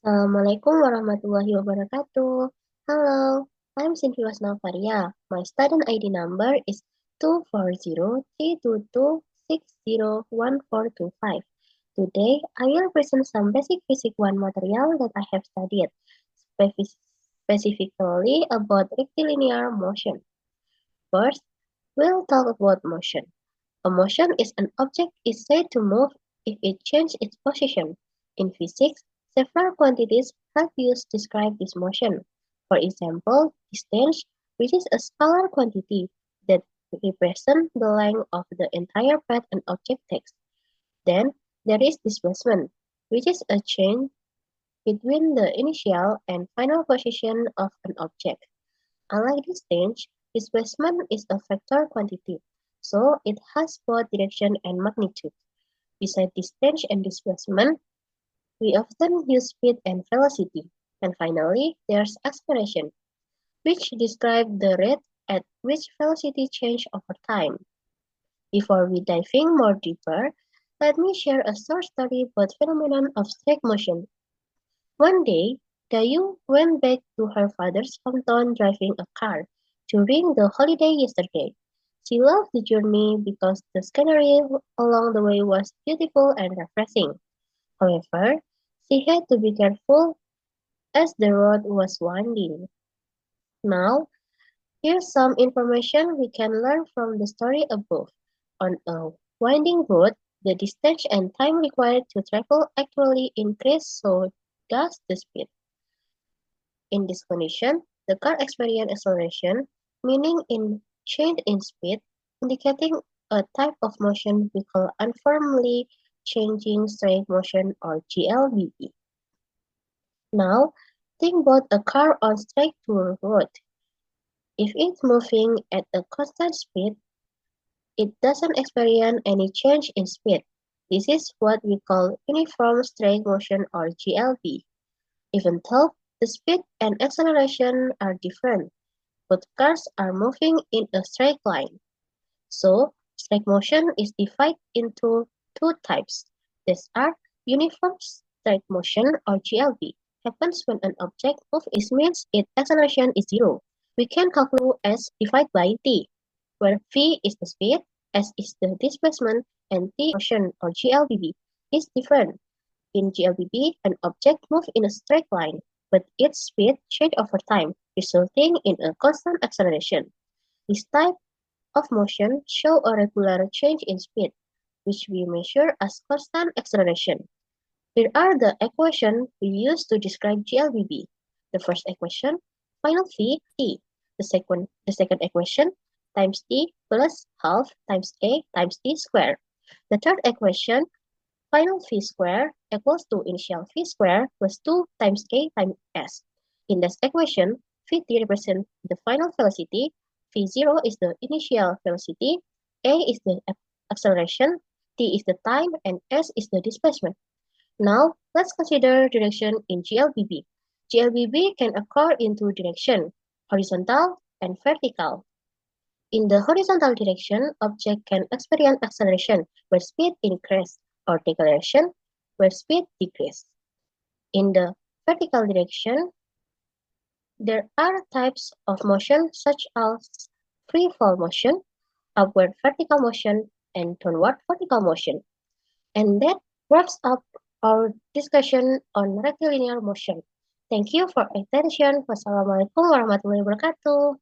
Assalamualaikum warahmatullahi wabarakatuh. Hello, I'm Shinfi Wazna Aufaria. My student ID number is 240-322-601425. Today, I will present some basic Physics 1 material that I have studied, specifically about rectilinear motion. First, we'll talk about motion. A motion is an object is said to move if it changes its position. In physics, several quantities help us describe this motion. For example, distance, which is a scalar quantity that represents the length of the entire path an object takes. Then, there is displacement, which is a change between the initial and final position of an object. Unlike distance, displacement is a vector quantity, so it has both direction and magnitude. Besides distance and displacement, we often use speed and velocity. And finally, there's acceleration, which describes the rate at which velocity changes over time. Before we diving more deeper, let me share a short story about phenomenon of straight motion. One day, Dayu went back to her father's hometown driving a car during the holiday yesterday. She loved the journey because the scenery along the way was beautiful and refreshing. However, she had to be careful as the road was winding. Now, here's some information we can learn from the story above. On a winding road, the distance and time required to travel actually increase, so does the speed. In this condition, the car experiences acceleration, meaning in change in speed, indicating a type of motion we call uniformly changing straight motion or GLBB. Now, think about a car on straight through road. If it's moving at a constant speed, it doesn't experience any change in speed. This is what we call uniform straight motion or GLB. Even though the speed and acceleration are different, both cars are moving in a straight line. So, straight motion is divided into two types. These are uniform straight motion or GLB. Happens when an object moves, it means its acceleration is zero. We can calculate S divided by T, where V is the speed, S is the displacement, and T motion or GLBB is different. In GLBB, an object moves in a straight line, but its speed changes over time, resulting in a constant acceleration. This type of motion shows a regular change in speed, which we measure as constant acceleration. Here are the equations we use to describe GLBB. The first equation, final V, T. The second equation, times T plus half times A times T squared. The third equation, final V squared equals to initial V squared plus 2 times A times S. In this equation, Vt represents the final velocity, V0 is the initial velocity, A is the acceleration, T is the time, and S is the displacement. Now, let's consider direction in GLBB. GLBB can occur in two directions, horizontal and vertical. In the horizontal direction, object can experience acceleration where speed increases or deceleration where speed decreases. In the vertical direction, there are types of motion such as free fall motion, upward vertical motion, and downward vertical motion. And that wraps up our discussion on rectilinear motion. Thank you for attention. Wassalamualaikum warahmatullahi wabarakatuh.